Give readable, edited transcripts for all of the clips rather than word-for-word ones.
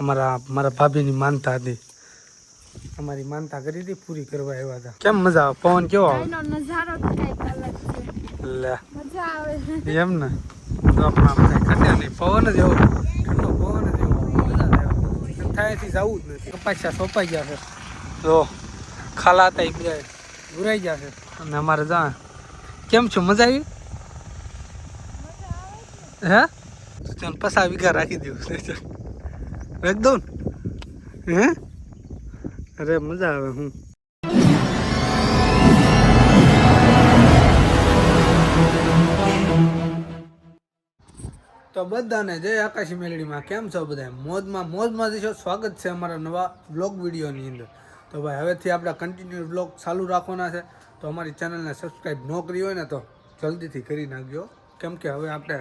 મારા ભાભીની માનતા હતી, અમારી માનતા કરી હતી, પૂરી કરવા આવ્યા હતા. કેમ મજા આવે? પવન કેવો આવે? નજારો તો કઈક અલગ છે. લે મજા આવે એમ ને તો આપણા બધા ઘટે નહીં, પવન જ એવો ઠંડો પવન જ એવો મજા આવે. થાયથી જવું જ નથી. કપાસિયા સોંપાઈ ગયા છે તો ખાલા હતા એ બધા ગુરાઈ ગયા છે. અને અમારે જા કેમ છો? મજા આવી? હે ચાલ 50 વીઘા રાખી દઉં એકદમ. હે અરે મજા આવે. હું તો બધાને જય આકાશી મેલડીમાં. કેમ છો બધા? મોજમાં જશો. સ્વાગત છે અમારા નવા બ્લોગ વિડીયોની અંદર. તો ભાઈ હવેથી આપણે કન્ટિન્યુ બ્લોગ ચાલુ રાખવાના છે. તો અમારી ચેનલને સબસ્ક્રાઈબ ન કરી હોય ને તો જલ્દીથી કરી નાખજો, કેમ કે હવે આપણે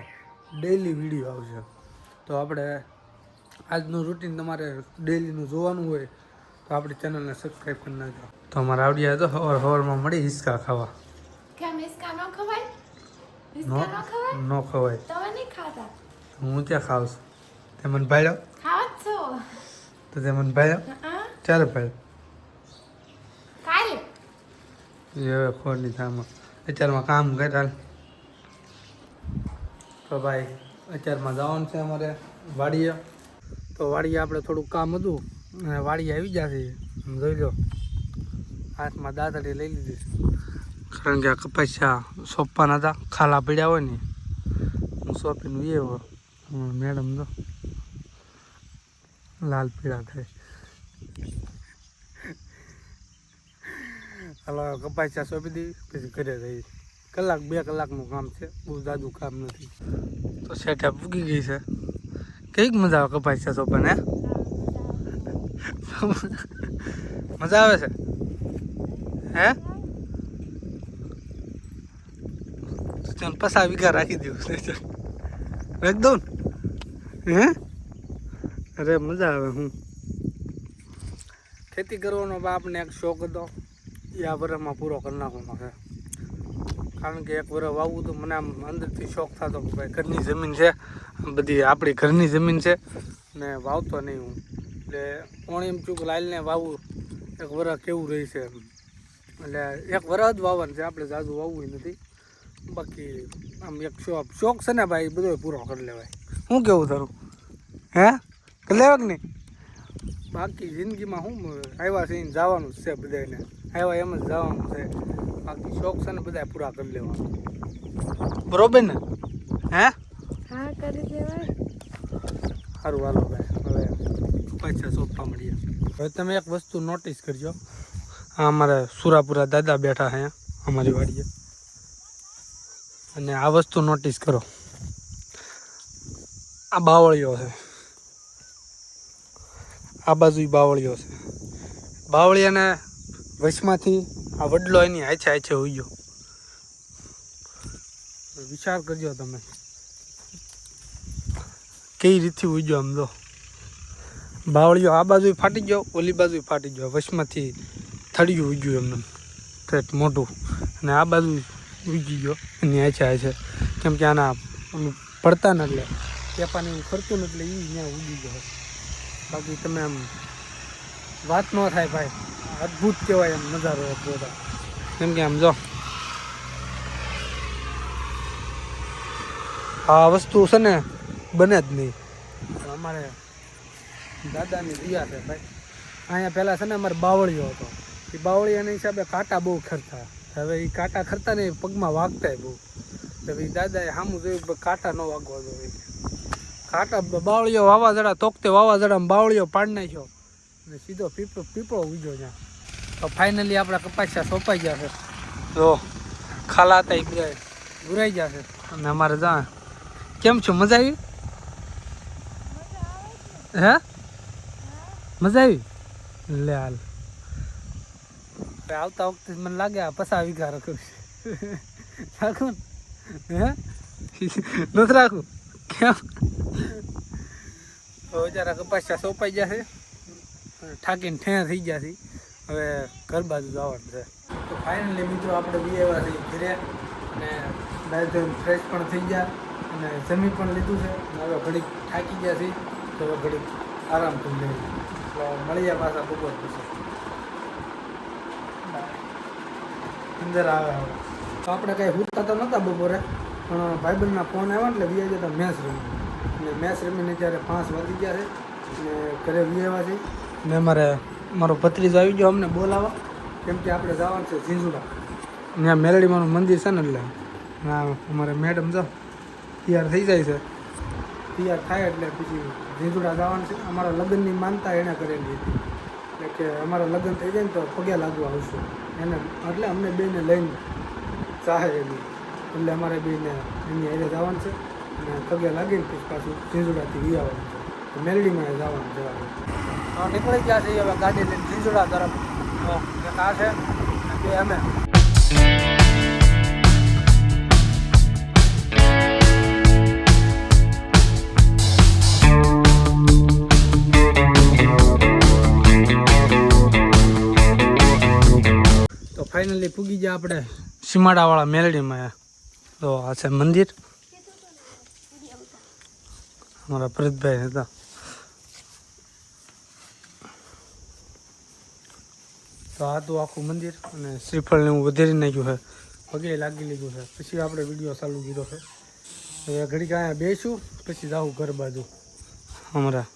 ડેઈલી વિડીયો આવશે. તો આપણે આજનું રૂટીન તમારે ડેઈલીનું જોવાનું હોય તો આપણી ચેનલને સબસ્ક્રાઈબ કરી નાખજો. તો અમારે આવડિયા તો હવારમાં મળી હિસકા ખાવા. કેમ હિસકા ન ખવાય? ન ખવાય. તમે નહીં ખાતા? હું ક્યાં ખાવ છું? તે મને ભાડ્યો? ખાવ છો તો તે મને ભાડ્યો? ક્યારે ભાડ્યો? કાલે. હવે ખોની થામાં અત્યારમાં કામ કરે. તો ભાઈ અત્યારમાં જવાનું છે અમારે વાડીએ. તો વાડીએ આપણે થોડુંક કામ હતું અને વાડીએ આવી જશે. જોઈ લો હાથમાં દાંતડી લઈ લીધી, કારણ કે આ કપાસિયા સોંપવાના હતા. ખાલા પડ્યા હોય ને હું સોંપીને આવ્યો. મેડમ તો લાલ પીળા થાય. હાલો કપાસિયા સોંપી દઈ પછી ઘરે જઈ. કલાક 2 કલાકનું કામ છે, બહુ જાદુ કામ નથી. તો સેટા પૂગી ગઈ છે. કઈક મજા આવે કપાસિયા સોંપવાને? મજા આવે છે? હે 50 વીઘા રાખી દઉં એકદમ. હે અરે મજા આવે. હું ખેતી કરવાનો આપને એક શોખ હતો, એ આ વર્ષમાં પૂરો કરી નાખવાનો છે. કારણ કે એક વર્ષ વાવવું તો મને આમ અંદરથી શોખ થતો કે ભાઈ ઘરની જમીન છે, બધી આપણી ઘરની જમીન છે ને વાવતો નહીં હું. એટલે ઓણીમ ચૂક લાલને વાવવું એક વર્ષ કેવું રહી છે. એટલે એક વર્ષ જ વાવવાનું છે, આપણે જાજુ વાવવું નથી. બાકી આમ એક શોખ છે ને ભાઈ, બધો પૂરો કરી લેવાય. શું કેવું તારું? હે કરી લેવા કે નહીં? બાકી જિંદગીમાં શું આવ્યા છે એને જવાનું જ છે, બધાને આવ્યા એમ જ જવાનું છે. બાકી શોખ છે ને બધા પૂરા કરી લેવાનું, બરોબર ને? હે હા કરી દેવાય. સારું હાલો ભાઈ, હવે પૈસા સોંપવા મળીએ. હવે તમે એક વસ્તુ નોટિસ કરજો, આ અમારે સુરાપુરા દાદા બેઠા છે અમારી વાડીએ, અને આ વસ્તુ નોટિસ કરો. આ બાવળીઓ છે, આ બાજુ બાવળીઓ છે. બાવળીયાને વચમાંથી આ વડલો એની આછે હોઈ ગયો. વિચાર કરજો તમે કઈ રીતથી હોઈ ગયો. આમ તો બાવળીઓ આ બાજુ ફાટી ગયો, ઓલી બાજુ ફાટી ગયો, વચમાંથી થળિયું હોઈ ગયું એમને ઠેઠ મોટું, અને આ બાજુ ઉગી ગયો એની આછે. કેમ કે આના પડતા ને એટલે પેપાને એવું ફરતું ને એટલે એ ત્યાં ઉગી ગયો. બાકી તમે આમ વાત ન થાય ભાઈ, અદ્ભુત કહેવાય એમ નજારો જોતા. કેમ કે આમ જો આ વસ્તુ છે ને બને જ નહીં. અમારે દાદાની દિયા છે ભાઈ. અહીંયા પહેલાં છે ને અમારે બાવળીઓ હતો, એ બાવળીયાના હિસાબે કાંટા બહુ ખરતા. હવે એ કાંટા ખરતા ને પગમાં વાગતાય બહુ. હવે એ દાદાએ સામું જોયું કાંટા ન વાગવા જોઈએ. કાંટા બાવળીઓ વાવાઝોડા તોકતે વાવાઝોડામાં બાવળીઓ પાડી નાખ્યો અને સીધો પીપળો ઉગ્યો ત્યાં. તો ફાઇનલી આપણા કપાસિયા સોંપાઈ ગયા છે. જો ખાલા હતા એ બધા ગુરાઈ ગયા છે. અને અમારે જા કેમ છો? મજા આવી? હે મજા આવી? લે હાલ આવતા વખતે મને લાગે આ 50 વીઘા રાખું રાખું હે નથી રાખું. કેમ? તો જરા કપાસિયા સોંપાઈ ગયા છે, ઠાકીને ઠેં થઈ ગયા છે. હવે ઘર બાજુ જવાનું છે. તો ફાઇનલી મિત્રો આપણે બી આવ્યા છીએ ઘરે, અને દાદા ફ્રેશ પણ થઈ ગયા અને જમી પણ લીધું છે. હવે ઘડીક થાકી ગયા છીએ, તો હવે ઘડીક આરામથી લઈ તો મળીએ પાછા બપોર પછી અંદર આવે તો આપણે કંઈ હૂટતા તો નહોતા બપોરે પણ ભાઈબંધના ફોન આવ્યા એટલે વી જતા મેચ રમી અને મેચ રમીને ત્યારે 5 વાગી ગયા છે અને ઘરે વી આવ્યા છે ને મારો ભત્રીજો આવી ગયો અમને બોલાવવા કેમ કે આપણે જવાનું છે ઝીંઝુડા ત્યાં મેલડીમાનું મંદિર છે ને એટલે હા અમારે મેડમ જો તૈયાર થઈ જાય છે તૈયાર થાય એટલે પછી ઝીંઝુડા જવાનું છે અમારા લગ્નની માનતા એણે કરેલી હતી એટલે કે અમારા લગ્ન થઈ જાય ને તો પગે લાગવા આવશું એને એટલે અમને બેને લઈને ચાહે એની એટલે અમારે બેને એની હારે જવાનું છે અને પગે લાગીને પછી પાછું ઝીંઝુડાથી વી આવવાનું છે મેલડીમાં જવાનું જવાનું નીકળી ગયા છે હવે ગાડી લઈને ઝીંઝુડા તરફ એક આ છે બે અમે તો ફાઇનલી પૂગી ગયા આપણે સીમાડાવાળા મેલડીમાં તો આ છે મંદિર અમારા ભરતભાઈ હતા તો આ તો આખું મંદિર અને શ્રીફળને હું વધારી નાખ્યું છે પગે લાગી લીધું છે પછી આપણે વિડીયો ચાલુ કર્યો છે હવે ઘડીક અહીંયા બેસું પછી જાઉં ઘર બાજુ અમારા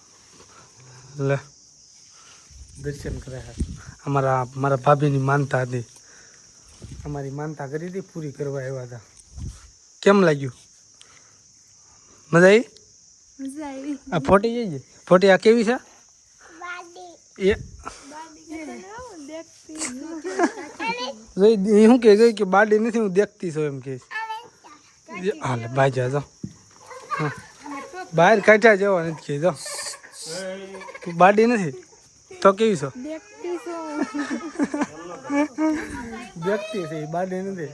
લે દર્શન કરે છે મારા ભાભીની માનતા હતી અમારી માનતા કરી હતી પૂરી કરવા આવ્યા હતા કેમ લાગ્યું મજા આવી આ ફોટી જઈએ ફોટી આ કેવી છે એ શું કે બાડી નથી હું દેખતી છું એમ કે હાલે બાય જા જાઓ બહાર કાઢ્યા જવા નથી કે જાઓ બાડી નથી તો કેવી છો દેખતી છે બાડી નથી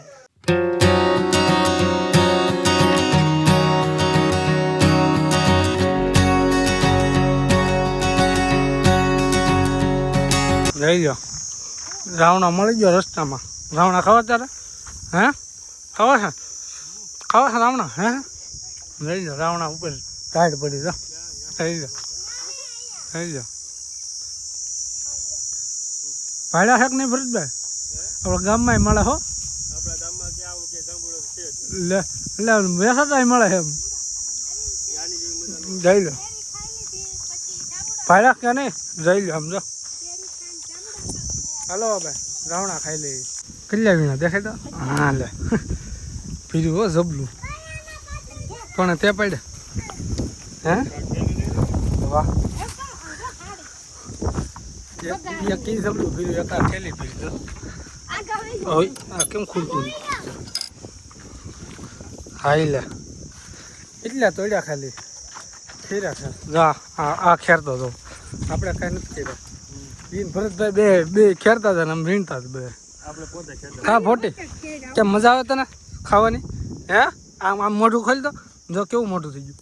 રહી જાઓ રાવણા મળી ગયો રસ્તામાં રાવણા ખાવા તારે હે ખાવા છે રાવણા હે લઈ જાઓ રાવણા ઉપર ટાઈટ પડી જાઓ લઈ જાઓ ભાડ્યા છે કે નહીં ભરતભાઈ આપણા ગામમાં મળે હો લે વેસાતા મળે એમ જઈ લો ભાડ્યા કે નહીં જઈ લો સમજો હાલો ભાઈ રાવણા ખાઈ લઈએ કેટલા વીણા દેખાય તો હા લે પીર્યું હો જબલું પણ તે પડે હે વાહ એક કી જબલું પીર્યું એક આ થેલી પીર્યું ઓય આ કેમ ખુલતું હાઈ લે એટલા તોડ્યા ખાલી ખેરા છે જા આ ખેરતો તો આપણે કાંઈ નથી કર્યા ભરતભાઈ બે ખેરતા હતા ને આમ વીણતા હતા બે હા ફોટી કેમ મજા આવે તને ખાવાની હે આમ મોઢું ખોલી દો જો કેવું મોઢું થઈ ગયું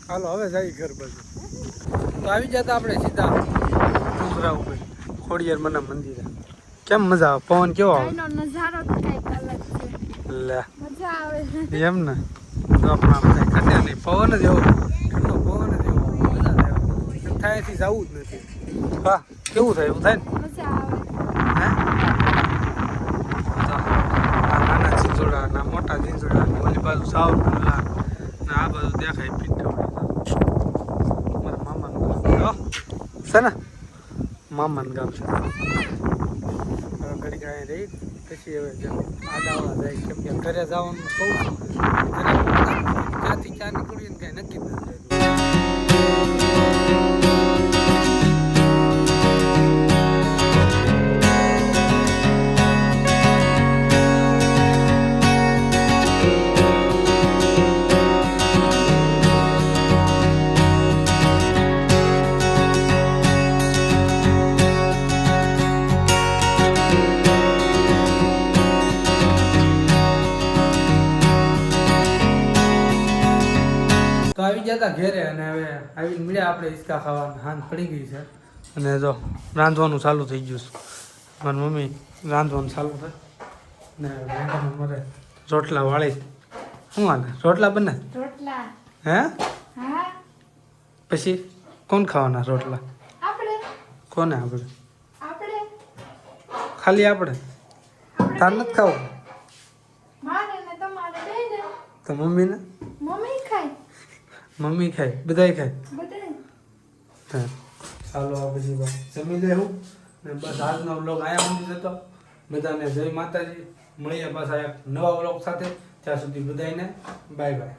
હાલો હવે જઈએ ઘર બાજુ તો આવી જતા આપણે સીધા ડુંગરા ઉપર ખોડિયાર મના મંદિરે કેમ મજા આવે પવન કેવો આવે લે એમ ને તો આપણે ઘટે નહીં પવન જ એવો ઠંડો પવન જ એવો મજા આવે થાયથી જવું જ નથી હા કેવું થાય એવું થાય ને હે નાના ઝીંઝુડા ના મોટા ઝીંઝુડા ઓલી બાજુ સાવરકુંડલા ને આ બાજુ દેખાય પીઠવડી મારા મામાનું ગામ છે ને મામાનું ગામ છે હવે ઘડીક અહીં રહી પછી હવે આડાવાળા જાય કેમ કે ઘરે જવાનું કહું ઘરે ક્યાંથી ક્યાં નીકળ્યું ને કાંઈ નક્કી જ નથી તો આવી ગયા હતા ઘેરે અને હવે આવીને મળ્યા આપણે હિંચકા ખાવાનું હાંજ પડી ગઈ છે અને જો રાંધવાનું ચાલુ થઈ ગયું છે મારી મમ્મી રાંધવાનું ચાલુ થાય ને મારે રોટલા વાળી શું હાલે રોટલા બને રોટલા હે હા પછી કોણ ખાવાના રોટલા? આપણે કોને આપણે? આપણે ખાલી આપણે? તાર નથી ખાવું? મારે ને તમારે બેને તો મમ્મીને? મમ્મી ખાય મમ્મી ખાય, બધાય ખાય. બધાય. હા ચાલો આ બધી વાત જમી લેવું ને બસ આજનો વ્લોગ અહીંયા સુધી જતો. બધાને જય માતાજી. મળીએ પાછા એક નવા વ્લોગ સાથે. ત્યાં સુધી બધાને બાય બાય.